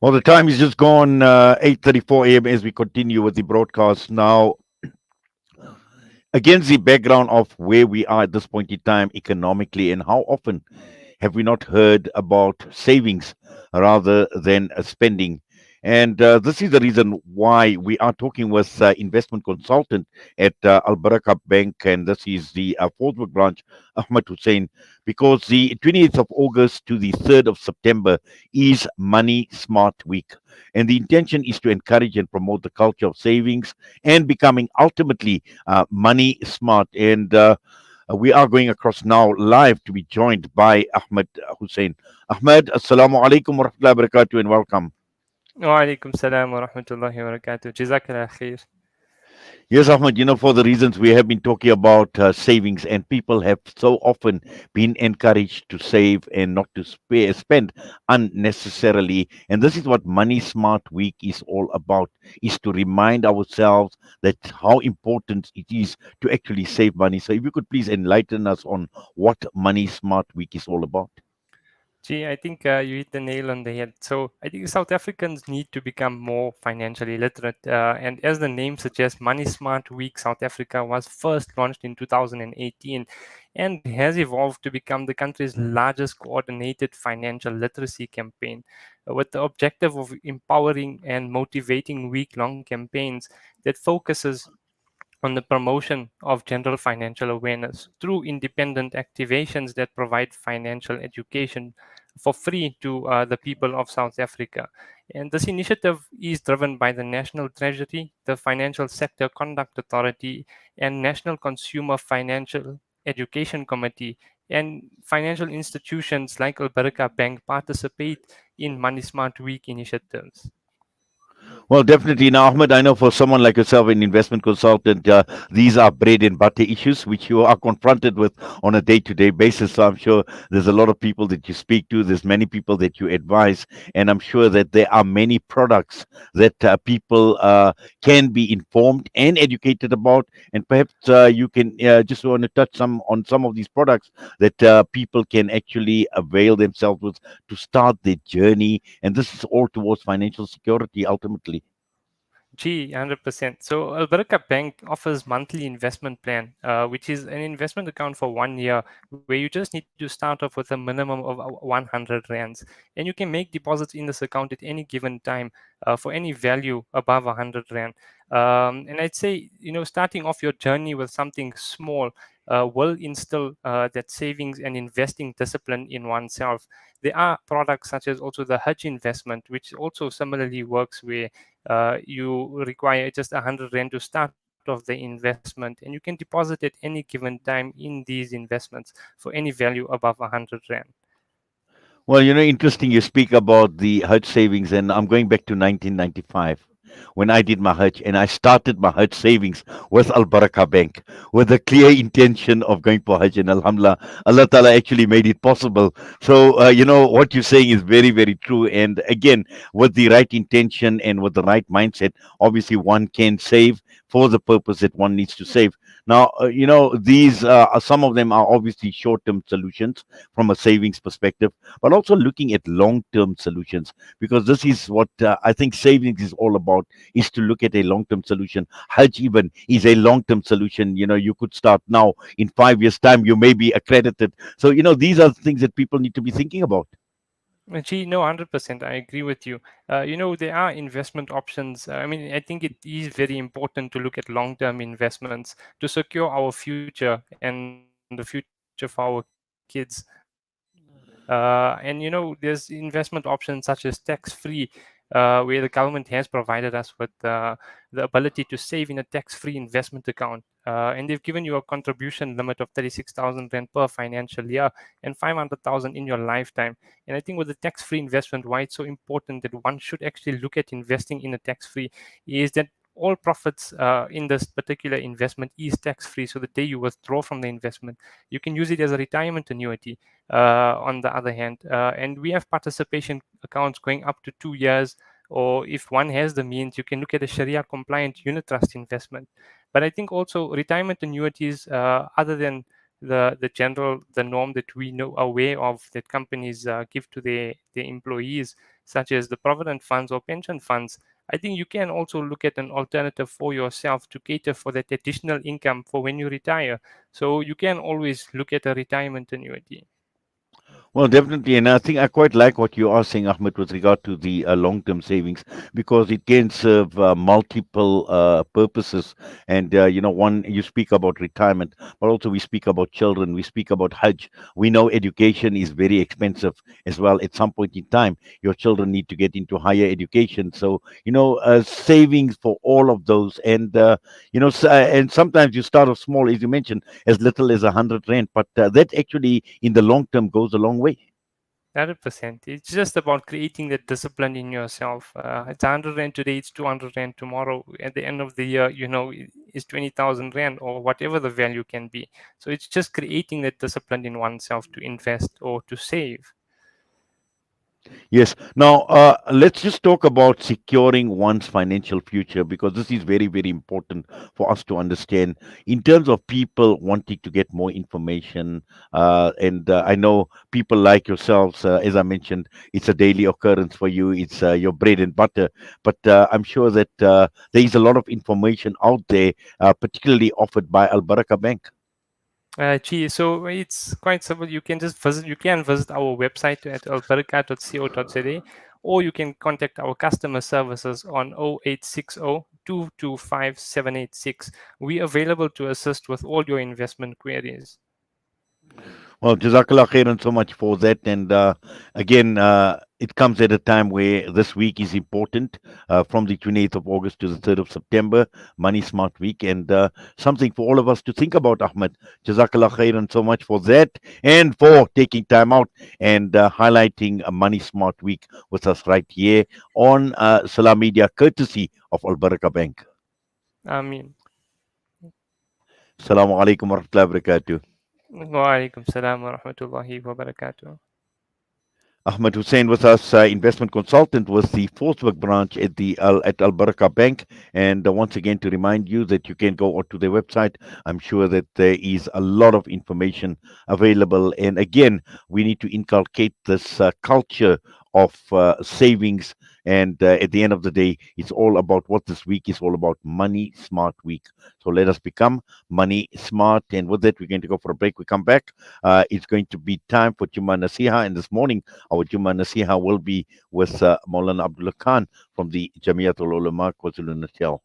Well, the time is just gone 8:34 a.m. as we continue with the broadcast now. Against the background of where we are at this point in time economically, and how often have we not heard about savings rather than spending? And this is the reason why we are talking with investment consultant at Al Baraka Bank, and this is the Fordsburg Branch, Ahmed Hoosen, because the 28th of August to the 3rd of September is Money Smart Week. And the intention is to encourage and promote the culture of savings and becoming ultimately money smart. And we are going across now live to be joined by Ahmed Hoosen. Ahmed, Assalamu alaikum wa rahmatullahi wa barakatuh, and welcome. وعليكم السلام ورحمة الله وبركاته. جزاك الله خير. Yes, Ahmed, for the reasons we have been talking about savings, and people have so often been encouraged to save and not to spend unnecessarily. And this is what Money Smart Week is all about, is to remind ourselves that how important it is to actually save money. So if you could please enlighten us on what Money Smart Week is all about. Gee, I think you hit the nail on the head. So I think South Africans need to become more financially literate. And as the name suggests, Money Smart Week South Africa was first launched in 2018 and has evolved to become the country's largest coordinated financial literacy campaign, with the objective of empowering and motivating week-long campaigns that focuses on the promotion of general financial awareness through independent activations that provide financial education for free to the people of South Africa. And this initiative is driven by the National Treasury, the Financial Sector Conduct Authority, and National Consumer Financial Education Committee. And financial institutions like Al Baraka Bank participate in Money Smart Week initiatives. Well, definitely. Now, Ahmed, I know for someone like yourself, an investment consultant, these are bread and butter issues which you are confronted with on a day to day basis. So I'm sure there's a lot of people that you speak to, there's many people that you advise, and I'm sure that there are many products that people can be informed and educated about. And perhaps you can just want to touch some of these products that people can actually avail themselves with to start their journey. And this is all towards financial security ultimately. Gee, 100%. So Alberca Bank offers monthly investment plan, which is an investment account for 1 year, where you just need to start off with a minimum of 100 rands, and you can make deposits in this account at any given time for any value above 100 rand. And I'd say, starting off your journey with something small will instill that savings and investing discipline in oneself. There are products such as also the Hutch investment, which also similarly works where you require just 100 rand to start off the investment, and you can deposit at any given time in these investments for any value above 100 rand. Well, interesting you speak about the Hajj savings, and I'm going back to 1995 when I did my Hajj, and I started my Hajj savings with Al Baraka Bank with the clear intention of going for Hajj, and Alhamdulillah, Allah Ta'ala actually made it possible. So, what you're saying is very, very true. And again, with the right intention and with the right mindset, obviously one can save for the purpose that one needs to save. Now, these some of them are obviously short-term solutions from a savings perspective, but also looking at long-term solutions, because this is what I think savings is all about, is to look at a long-term solution. Hajj even is a long-term solution. You could start now. In 5 years' time, you may be accredited. So, these are things that people need to be thinking about. Gee, no, 100%. I agree with you. There are investment options. I mean, I think it is very important to look at long-term investments to secure our future and the future for our kids. There's investment options such as tax-free, where the government has provided us with the ability to save in a tax-free investment account. And they've given you a contribution limit of 36,000 rand per financial year and 500,000 in your lifetime. And I think with the tax-free investment, why it's so important that one should actually look at investing in a tax-free is that all profits in this particular investment is tax-free. So the day you withdraw from the investment, you can use it as a retirement annuity. On the other hand, and we have participation accounts going up to 2 years, or if one has the means, you can look at a Sharia compliant unit trust investment. But I think also retirement annuities, other than the norm that we know aware of that companies give to their employees, such as the provident funds or pension funds, I think you can also look at an alternative for yourself to cater for that additional income for when you retire. So you can always look at a retirement annuity. Well, definitely, and I think I quite like what you are saying, Ahmed, with regard to the long-term savings, because it can serve multiple purposes. And one, you speak about retirement, but also we speak about children, we speak about Hajj. We know education is very expensive as well. At some point in time, your children need to get into higher education, so savings for all of those. And and sometimes you start off small, as you mentioned, as little as 100 rand, but that actually in the long term goes a long way. 100%. It's just about creating that discipline in yourself. It's 100 rand today, it's 200 rand tomorrow. At the end of the year, it's 20,000 rand or whatever the value can be. So it's just creating that discipline in oneself to invest or to save. Yes. Now, let's just talk about securing one's financial future, because this is very, very important for us to understand in terms of people wanting to get more information. And I know people like yourselves, as I mentioned, it's a daily occurrence for you, it's your bread and butter. But I'm sure that there is a lot of information out there, particularly offered by Al Baraka Bank. So it's quite simple. You can visit our website at alberca.co.za, or you can contact our customer services on 0860 225 786. We're available to assist with all your investment queries. Well, Jazakallah khairan so much for that. And again, it comes at a time where this week is important, from the 28th of August to the 3rd of September, Money Smart Week, and something for all of us to think about, Ahmed. Jazakallah khairan so much for that and for taking time out and highlighting a Money Smart Week with us right here on Salam Media, courtesy of Al Baraka Bank. I mean, Assalamu alaikum wa rahmatullahi wa barakatuh. wa alaikum salam wa rahmatullahi wa barakatuh. Ahmed Hoosen with us, investment consultant with the Fordsburg Branch at at Al Baraka Bank. And once again, to remind you that you can go onto their website. I'm sure that there is a lot of information available. And again, we need to inculcate this culture of savings. And at the end of the day, it's all about what this week is all about: Money Smart Week. So let us become money smart. And with that, we're going to go for a break. We come back. It's going to be time for Juma Nasiha. And this morning, our Juma Nasiha will be with Maulana Abdullah Khan from the Jamiatul Ulama KwaZulu Natal.